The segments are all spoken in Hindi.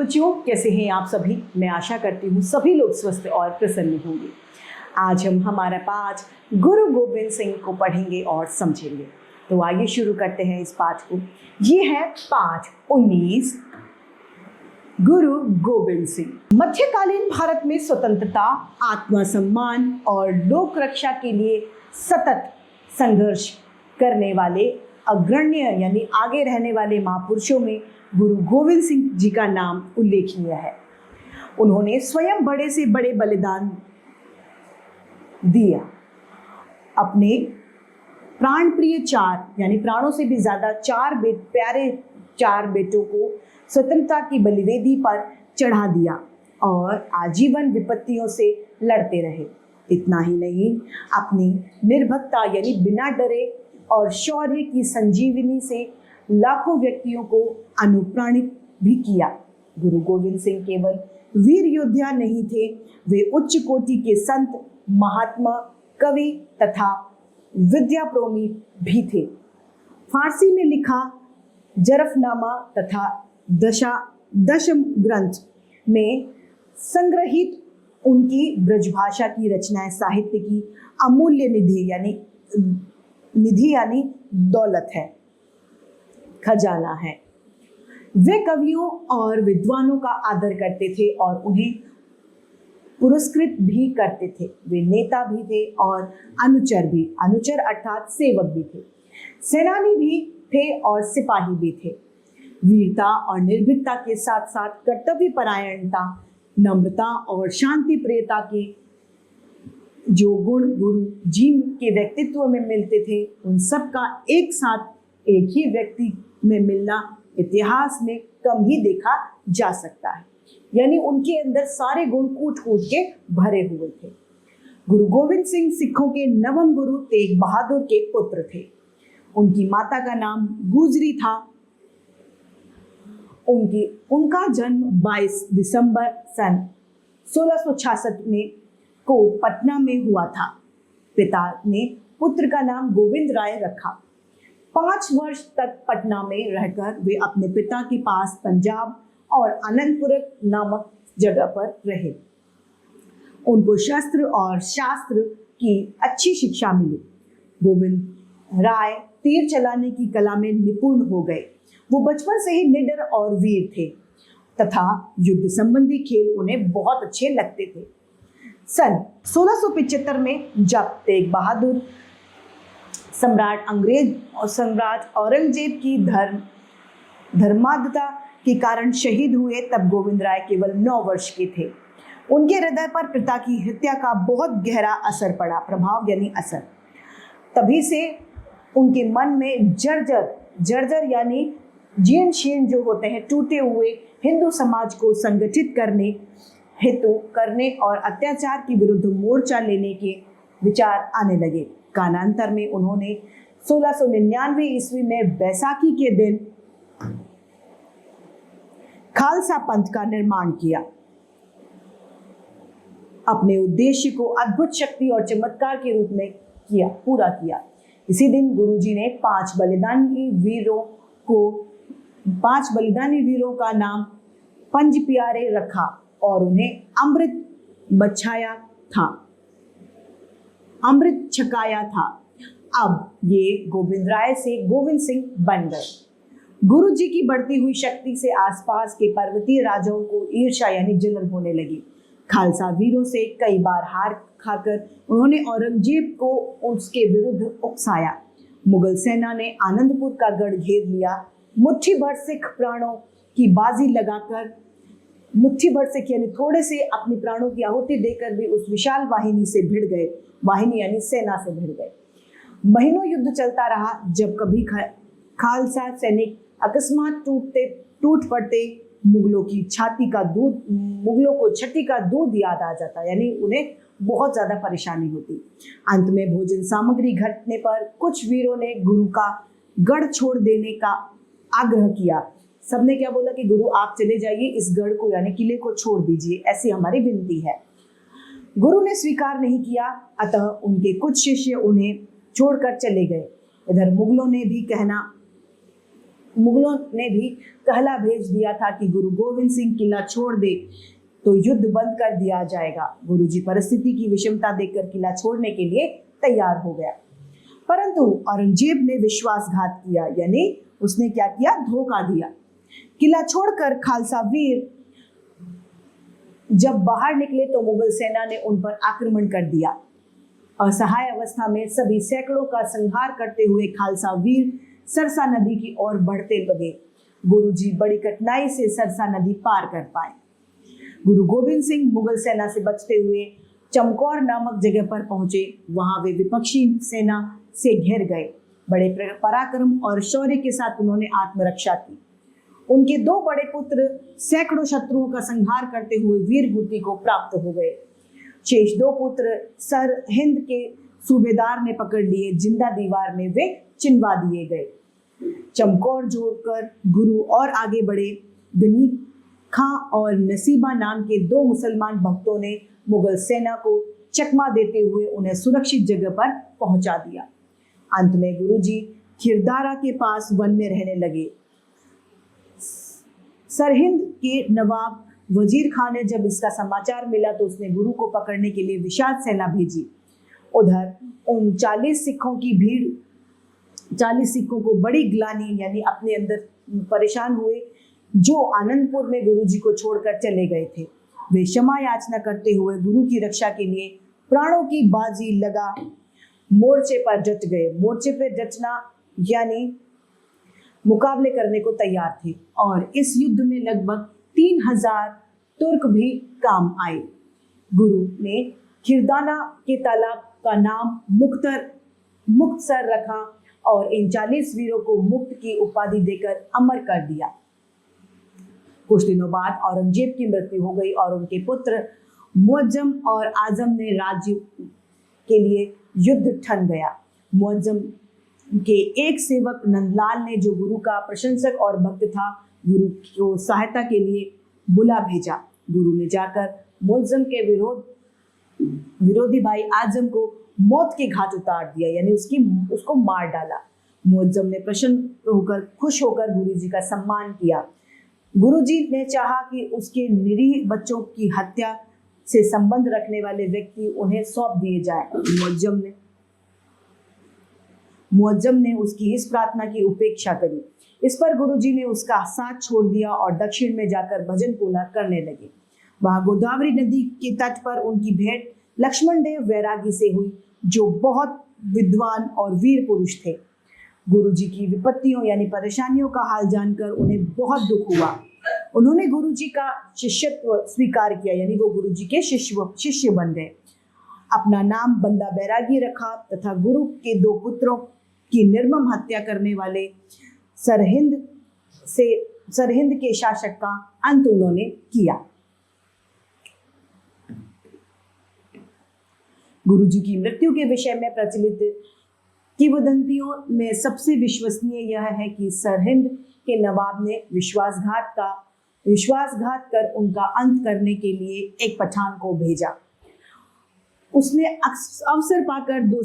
बच्चों, कैसे हैं आप सभी। मैं आशा करती हूँ सभी लोग स्वस्थ और प्रसन्न होंगे। आज हम हमारा पाठ गुरु गोविंद सिंह को पढ़ेंगे और समझेंगे। तो आइए शुरू करते हैं इस पाठ को। ये है पाठ 19, गुरु गोविंद सिंह। मध्यकालीन भारत में स्वतंत्रता, आत्मसम्मान और लोक रक्षा के लिए सतत संघर्ष करने वाले अग्रण्य यानी आगे रहने वाले महापुरुषों में गुरु गोविंद सिंह जी का नाम उल्लेखनीय है। उन्होंने स्वयं बड़े से बड़े बलिदान दिया। अपने प्राण प्रिय यानी प्राणों से भी ज्यादा चार बेटों को स्वतंत्रता की बलिवेदी पर चढ़ा दिया और आजीवन विपत्तियों से लड़ते रहे। इतना ही नहीं, अपनी निर्भीकता यानी बिना डरे और शौर्य की संजीवनी से लाखों व्यक्तियों को अनुप्राणित भी किया। गुरु गोविंद सिंह केवल वीर योद्धा नहीं थे, वे उच्च कोटि के संत, महात्मा, कवि तथा विद्याप्रेमी भी थे। फारसी में लिखा जरफनामा तथा दशम ग्रंथ में संग्रहित उनकी ब्रजभाषा की रचनाएं साहित्य की अमूल्य निधि यानी दौलत है, खजाना है। वे कवियों और विद्वानों का आदर करते थे और उन्हें पुरस्कृत भी करते थे। वे नेता भी थे और अनुचर अर्थात सेवक भी थे, सेनानी भी थे और सिपाही भी थे। वीरता और निर्भीकता के साथ साथ कर्तव्य परायणता, नम्रता और शांति प्रियता के जो गुण गुरु जी के व्यक्तित्व में मिलते थे, उन सब का एक साथ एक ही व्यक्ति में मिलना इतिहास में कम ही देखा जा सकता है। यानी उनके अंदर सारे गुण कूट के भरे हुए थे। गुरु गोविंद सिंह सिखों के नवम गुरु तेग बहादुर के पुत्र थे। उनकी माता का नाम गुजरी था। उनका जन्म 22 दिसंबर सन 1666 में को पटना में हुआ था। पिता ने पुत्र का नाम गोविंद राय रखा। 5 वर्ष तक पटना में रहकर वे अपने पिता के पास पंजाब और अनंतपुर नामक जगह पर रहे। उनको शस्त्र और शास्त्र की अच्छी शिक्षा मिली। गोविंद राय तीर चलाने की कला में निपुण हो गए। वो बचपन से ही निडर और वीर थे तथा युद्ध संबंधी खेल उन्हें बहुत अच्छे लगते थे। सन 1675 में जब तेग बहादुर सम्राट औरंगजेब की धर्मांधता के कारण शहीद हुए, तब गोविंद राय केवल 9 वर्ष के थे। उनके हृदय पर पिता की हत्या का बहुत गहरा असर पड़ा, प्रभाव यानी असर। तभी से उनके मन में जर्जर यानी जीर्ण शीर्ण जो होते हैं, टूटे हुए हिंदू समाज को संगठित करने और अत्याचार के विरुद्ध मोर्चा लेने के विचार आने लगे। कालांतर में उन्होंने 1699 ईस्वी में बैसाखी के दिन खालसा पंथ का निर्माण किया। अपने उद्देश्य को अद्भुत शक्ति और चमत्कार के रूप में पूरा किया। इसी दिन गुरुजी ने 5 बलिदानी वीरों का नाम पंज प्यारे रखा और उन्हें अमृत छकाया था। अब ये गोविंद राय से गोविंद सिंह बन गए। गुरु जी की बढ़ती हुई शक्ति से आसपास के पर्वतीय राजाओं को ईर्ष्या यानी जलन होने लगी। खालसा वीरों से कई बार हार खाकर उन्होंने औरंगजेब को उसके विरुद्ध उकसाया। मुगल सेना ने आनंदपुर का गढ़ घेर लिया। मुट्ठी भर सिख प्राणों की बाजी लगाकर यानी थोड़े से अपनी प्राणों की आहुति देकर भी उस विशाल वाहिनी से भिड़ गए। वाहिनी यानी सेना से भिड़ गए। महीनों युद्ध चलता रहा। जब कभी खालसा सैनिक अकस्मात टूट पड़ते, मुगलों को छठी का दूध याद आ जाता, यानी उन्हें बहुत ज्यादा परेशानी होती। अंत में भोजन सामग्री घटने पर कुछ वीरों ने गुरु का गढ़ छोड़ देने का आग्रह किया। सबने क्या बोला कि गुरु आप चले जाइए, इस गढ़ को यानी किले को छोड़ दीजिए, ऐसी हमारी विनती है। गुरु ने स्वीकार नहीं किया, अतः उनके कुछ शिष्य उन्हें छोड़कर चले गए। इधर मुगलों ने भी कहना मुगलों ने भी कहला भेज दिया था कि गुरु गोविंद सिंह किला छोड़ दे तो युद्ध बंद कर दिया जाएगा। गुरुजी परिस्थिति की विषमता देखकर किला छोड़ने के लिए तैयार हो गया, परंतु औरंगजेब ने विश्वासघात किया, यानी उसने क्या किया, धोखा दिया। किला छोड़कर खालसा वीर जब बाहर निकले तो मुगल सेना ने उन पर आक्रमण कर दिया। असहाय अवस्था में सभी सैकड़ों का संहार करते हुए खालसा वीर सरसा नदी की ओर बढ़ते लगे। गुरुजी बड़ी कठिनाई से सरसा नदी पार कर पाए। गुरु गोविंद सिंह मुगल सेना से बचते हुए चमकौर नामक जगह पर पहुंचे। वहां वे विपक्षी सेना से घिर गए। बड़े पराक्रम और शौर्य के साथ उन्होंने आत्मरक्षा की। उनके दो बड़े पुत्र सैकड़ों शत्रुओं का संहार करते हुए वीर गति को प्राप्त हो गए। शेष दो पुत्र सर हिंद के सूबेदार ने पकड़ लिए। जिंदा दीवार में वे चिनवा दिए गए। चमकौर जोड़कर गुरु और आगे बढ़े। गनी खां और नसीबा नाम के दो मुसलमान भक्तों ने मुगल सेना को चकमा देते हुए उन्हें सुरक्षित जगह पर पहुंचा दिया। अंत में गुरुजी खिरदारा के पास वन में रहने लगे। सरहिंद के नवाब वजीर खान ने जब इसका समाचार मिला तो उसने गुरु को पकड़ने के लिए विशाल सेना भेजी। उधर उन 40 सिखों की भीड़ 40 सिखों को बड़ी ग्लानि यानी अपने अंदर परेशान हुए, जो आनंदपुर में गुरुजी को छोड़कर चले गए थे। वे क्षमा याचना करते हुए गुरु की रक्षा के लिए प्राणों की बाजी लगा मोर्चे पर डट गए। मोर्चे पर डटना यानी मुकाबले करने को तैयार थे और इस युद्ध में लगभग 3000 तुर्क भी काम आए। गुरु ने खिरदाना के तालाब का नाम मुक्तसर रखा और इन 40 वीरों को मुक्त की उपाधि देकर अमर कर दिया। कुछ दिनों बाद औरंगजेब की मृत्यु हो गई और उनके पुत्र मुअज्जम और आजम ने राज्य के लिए युद्ध ठन गया। मुअज्जम के एक सेवक नंदलाल ने, जो गुरु का प्रशंसक और भक्त था, गुरु को सहायता के लिए बुला भेजा। गुरु ने जाकर मुअज्जम के विरोधी भाई आजम को मौत के घाट उतार दिया, यानी उसको मार डाला। मुअज्जम ने प्रसन्न होकर खुश होकर गुरुजी का सम्मान किया। गुरुजी ने चाहा कि उसके निरीह बच्चों की हत्या से संबंध रखने वाले व्यक्ति उन्हें सौंप दिए जाए। मुअज्जम ने उसकी इस प्रार्थना की उपेक्षा करी। इस पर गुरुजी ने उसका साथ छोड़ दिया और दक्षिण में जाकर भजन पूना करने लगे। वहां गोदावरी नदी के तट पर उनकी भेंट लक्ष्मण देव वैरागी से हुई, जो बहुत विद्वान और वीर पुरुष थे। गुरुजी की विपत्तियों यानी परेशानियों का हाल जानकर उन्हें बहुत दुख हुआ। उन्होंने गुरुजी का शिष्यत्व स्वीकार किया, यानी वो गुरुजी के शिष्य बन गए। अपना नाम बंदा बैरागी रखा तथा गुरु के दो पुत्रों की निर्मम हत्या करने वाले सरहिंद के शासक का अंत उन्होंने किया। गुरुजी की मृत्यु के विषय में प्रचलित किंवदंतियों में सबसे विश्वसनीय यह है कि सरहिंद के नवाब ने विश्वासघात कर उनका अंत करने के लिए एक पठान को भेजा। उसने अवसर पाकर दो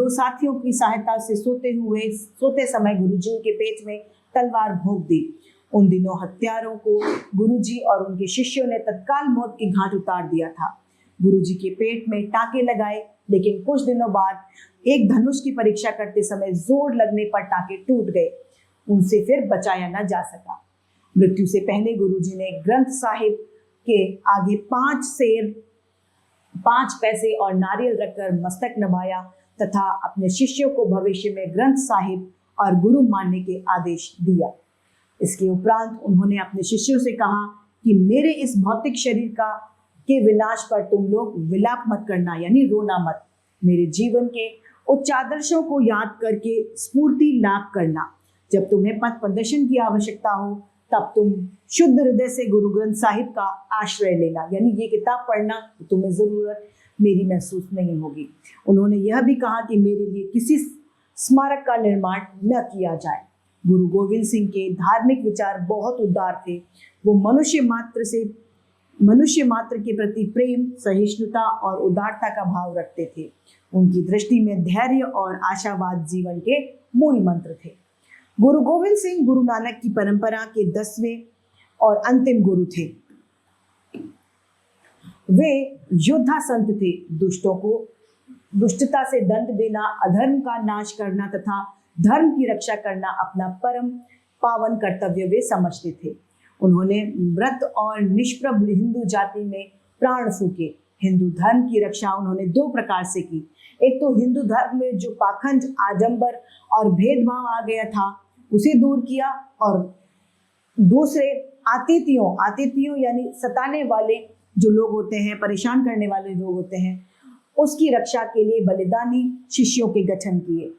साथियों की सहायता से सोते समय गुरुजी के पेट में तलवार भोंक दी। उन दिनों हत्यारों को गुरुजी और उनके शिष्यों ने तत्काल मौत के घाट उतार दिया था। गुरुजी के पेट में टांके लगाए, लेकिन कुछ दिनों बाद एक धनुष की परीक्षा करते समय जोर लगने पर टांके टूट गए। उनसे फिर बचाया न जा सका। मृत्यु से पहले गुरुजी ने ग्रंथ साहिब के आगे 5 शेर, 5 पैसे और नारियल रखकर मस्तक नभाया तथा अपने शिष्यों को भविष्य में ग्रंथ साहिब और गुरु मानने के आदेश दिया। इसके उपरांत उन्होंने अपने शिष्यों से कहा कि मेरे इस भौतिक शरीर के विनाश पर तुम लोग विलाप मत करना, यानी रोना मत। मेरे जीवन के उच्च आदर्शों को याद करके स्फूर्ति लाभ करना। जब तुम्हें पथ प्रदर्शन की आवश्यकता हो तब तुम शुद्ध हृदय से गुरु ग्रंथ साहिब का आश्रय लेना, यानी ये किताब पढ़ना तुम्हें जरूरत मेरी महसूस नहीं होगी। उन्होंने यह भी कहा कि मेरे लिए किसी स्मारक का निर्माण न किया जाए। गुरु गोविंद सिंह के धार्मिक विचार बहुत उदार थे। वो मनुष्य मात्र के प्रति प्रेम, सहिष्णुता और उदारता का भाव रखते थे। उनकी दृष्टि में धैर्य और आशावाद जीवन के मूल मंत्र थे। गुरु गोविंद सिंह गुरु नानक की परंपरा के 10वें और अंतिम गुरु थे। वे योद्धा संत थे। दुष्टों को दुष्टता से दंड देना, अधर्म का नाश करना तथा धर्म की रक्षा करना अपना परम पावन कर्तव्य वे समझते थे। उन्होंने व्रत और निष्प्रभ हिंदू जाति में प्राण फूके। हिंदू धर्म की रक्षा उन्होंने 2 प्रकार से की। एक तो हिंदू धर्म में जो पाखंड, आडंबर और भेदभाव आ गया था उसे दूर किया, और दूसरे आतिथियों यानी सताने वाले जो लोग होते हैं, परेशान करने वाले लोग होते हैं, उसकी रक्षा के लिए बलिदानी शिष्यों के गठन किए।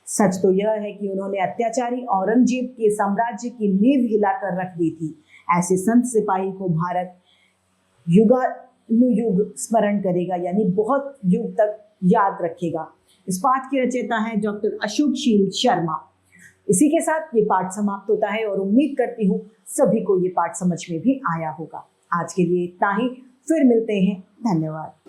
सच तो यह है कि उन्होंने अत्याचारी औरंगजेब के साम्राज्य की नींव हिलाकर रख दी थी। ऐसे संत सिपाही को भारत युगानुयुग स्मरण करेगा, यानी बहुत युग तक याद रखेगा। इस पाठ के रचयिता हैं डॉक्टर अशोकशील शर्मा। इसी के साथ ये पाठ समाप्त होता है और उम्मीद करती हूँ सभी को ये पाठ समझ में भी आया होगा। आज के लिए इतना ही, फिर मिलते हैं। धन्यवाद।